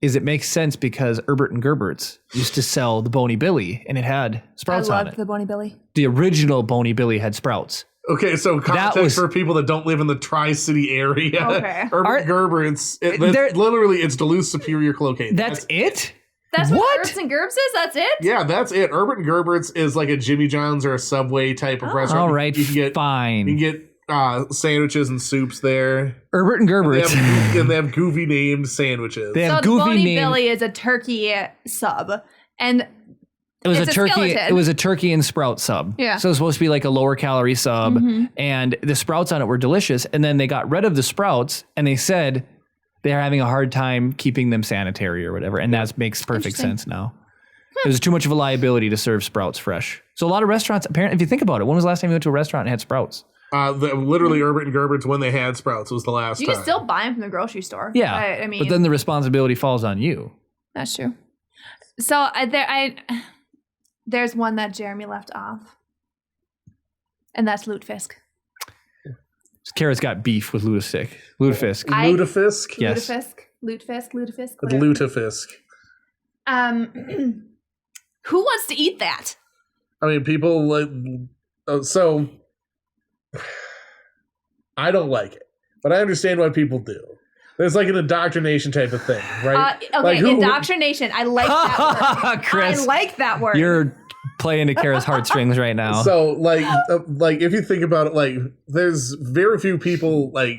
It makes sense because Herbert and Gerbert's used to sell the Boney Billy, and it had sprouts I on loved it. the Boney Billy. The original Boney Billy had sprouts. Okay, so context was- for people that don't live in the Tri-City area. Okay. Herbert Gerbert's, They're- literally, it's Duluth Superior clocated. That's it? That's What? what Herbs and Gerbs is? That's it? Yeah, that's it. Herbert and Gerbert's is like a Jimmy John's or a Subway type of restaurant. All right, you can get fine. You can get sandwiches and soups there. Herbert and Gerbert's. And they have goofy named sandwiches. They have So the goofy Bony name. Billy is a turkey sub, and It was it's a turkey. skeleton. It was a turkey and sprout sub. Yeah. So it was supposed to be like a lower calorie sub, and the sprouts on it were delicious. And then they got rid of the sprouts, and they said they're having a hard time keeping them sanitary or whatever. And that makes perfect Interesting. sense now. It was too much of a liability to serve sprouts fresh. So a lot of restaurants, apparently, if you think about it, when was the last time you went to a restaurant and had sprouts? Literally, Herbert and Gerbert's when they had sprouts was the last you time. can still buy them from the grocery store. Yeah, I mean, but then the responsibility falls on you. that's true. So there's one that Jeremy left off, and that's lutefisk. Kara's got beef with lutefisk. Lutefisk. Lutefisk? Yes. Lutefisk. Lutefisk. Who wants to eat that? I mean, people like. So, I don't like it, but I understand why people do. There's like an indoctrination type of thing, right? Okay, Like, indoctrination. I like that word. Chris, I like that word. you're playing to Kara's heartstrings right now. So, like if you think about it, like, there's very few people like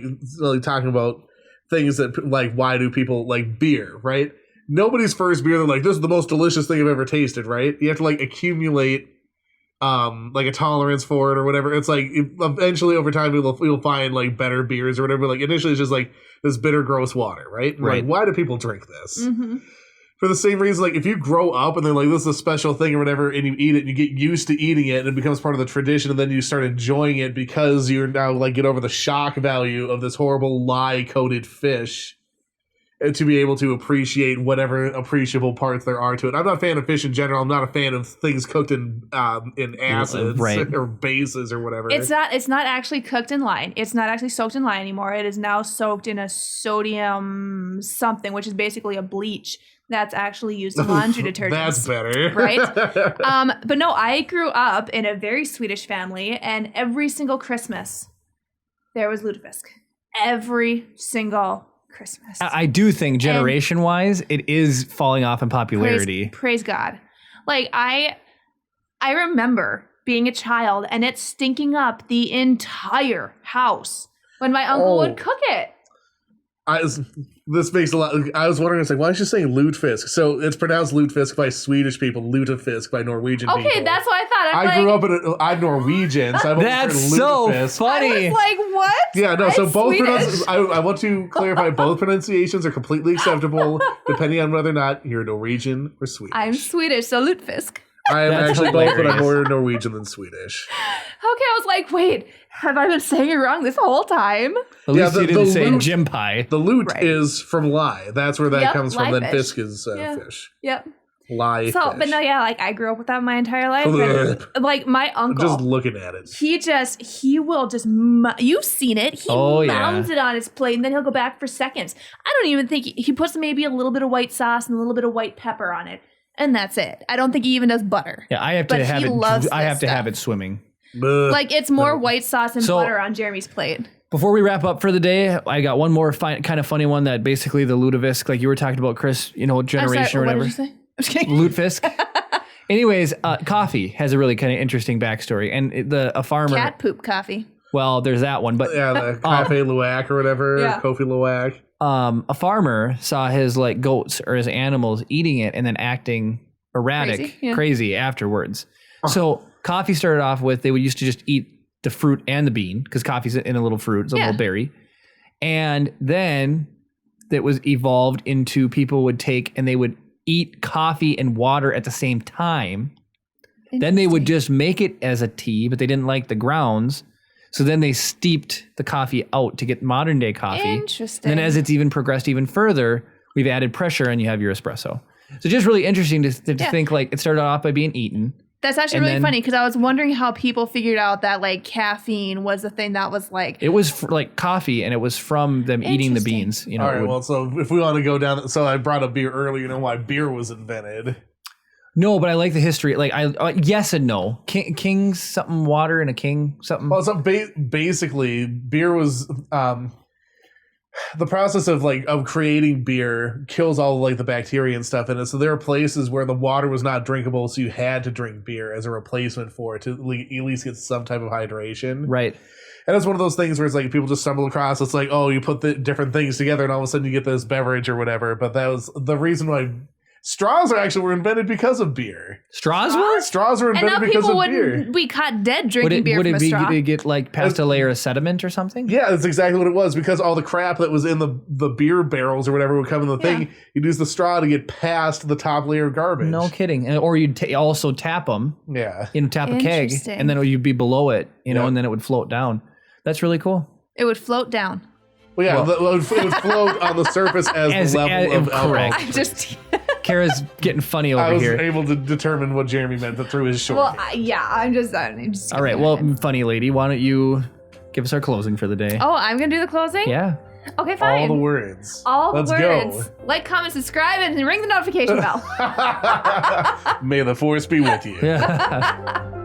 talking about things that like why do people like beer, right? Nobody's first beer, they're like, this is the most delicious thing I've ever tasted, right? You have to like accumulate like a tolerance for it or whatever. It's like eventually over time you'll find like better beers or whatever. Like initially it's just like this bitter, gross water, right? And Right. like, why do people drink this? Mm-hmm. For the same reason, like if you grow up and they're like, this is a special thing or whatever, and you eat it and you get used to eating it and it becomes part of the tradition, and then you start enjoying it because you're now like get over the shock value of this horrible lye coated fish, and to be able to appreciate whatever appreciable parts there are to it. I'm not a fan of fish in general. I'm not a fan of things cooked in acids Right. or bases or whatever. It's not actually cooked in lye. It's not actually soaked in lye anymore. It is now soaked in a sodium something, which is basically a bleach that's actually used in laundry detergents. That's better. Right? But no, I grew up in a very Swedish family, and every single Christmas there was lutefisk. Every single Christmas. I do think generation wise, it is falling off in popularity. Praise God. Like I remember being a child and it stinking up the entire house when my uncle would cook it. This makes a lot. I was wondering, it's like, why is she saying lutefisk? So it's pronounced lutefisk by Swedish people, lutefisk by Norwegian people. Okay, that's what I thought. I grew up I'm Norwegian, so I've always heard That's so lutefisk. funny. I was like, what? Yeah, no. So I'm both Swedish. I want to clarify, both pronunciations are completely acceptable depending on whether or not you're Norwegian or Swedish. I'm Swedish, so lutefisk. I am That's actually both, but I'm hilarious. more Norwegian than Swedish. Okay, I was like, wait, have I been saying it wrong this whole time? At least Yeah, you the didn't say lute- gym pie. The lute Right. is from lye. That's where that Yep, comes from. lye Then fish. fisk is Yeah. fish. Yep. Lye So, fish. but no, yeah, like I grew up with that my entire life. Ugh. And, like my uncle, Just looking at it. he will just, you've seen it. He Oh, yeah. mounds it on his plate and then he'll go back for seconds. I don't even think he puts maybe a little bit of white sauce and a little bit of white pepper on it. And that's it. I don't think he even does butter. Yeah, I have But to he have it. loves I this have to have stuff. it swimming. Ugh. Like it's more No. white sauce and So- butter on Jeremy's plate. Before we wrap up for the day, I got one more kind of funny one that basically the lutefisk, like you were talking about, Chris, generation or what whatever. did you say? I'm just kidding. Lutefisk. Anyways, coffee has a really kind of interesting backstory, and a farmer. Cat poop coffee. Well, there's that one, but Yeah, the Cafe Luwak or whatever. Yeah. Kofi Luwak. a farmer saw his like goats or his animals eating it and then acting erratic, Crazy, yeah. crazy afterwards. So coffee started off with they would used to just eat the fruit and the bean because coffee's in a little fruit, it's a Yeah. little berry, and then that was evolved into people would take and they would eat coffee and water at the same time. Then they would just make it as a tea, but they didn't like the grounds. So then they steeped the coffee out to get modern day coffee. Interesting. And then as it's even progressed even further, we've added pressure and you have your espresso. So just really interesting to Yeah. think like it started off by being eaten. That's actually and really then- funny because I was wondering how people figured out that like caffeine was the thing that was like. It was like coffee and it was from them eating the Interesting. beans. You know, All it right, would- well, so if we want to go down, so I brought up beer earlier. You know why beer was invented? no, but I like the history. Like yes and no. King something water and a king something. Well, so basically, beer was the process of creating beer kills all like the bacteria and stuff in it. So there are places where the water was not drinkable, so you had to drink beer as a replacement for it to at least get some type of hydration. Right. And it's one of those things where it's like people just stumble across. It's like, oh, you put the different things together, and all of a sudden you get this beverage or whatever. But that was the reason why straws were invented because of beer. Straws were? Straws were And invented now because people of beer. wouldn't be caught dead Would drinking beer it from a be straw. to get like past a layer of sediment or something? Yeah, that's exactly what it was, because all the crap that was in the beer barrels or whatever would come in the thing. You'd use the straw to get past the top layer of garbage. No kidding. Or you'd also tap them, Yeah. tap a keg, Interesting. and then you'd be below it, Yeah. and then it would float down. That's really cool. It would float down. Well, yeah, Well- it would float on the surface as the level of alcohol. correct. I just, Kara's getting funny I over was here. able to determine what Jeremy meant through his short. well, I'm just All right. Well, funny lady, why don't you give us our closing for the day? Oh, I'm going to do the closing? Yeah. Okay, fine. all the words. All the Let's words. Like, comment, subscribe, and ring the notification bell. May the force be with you. Yeah.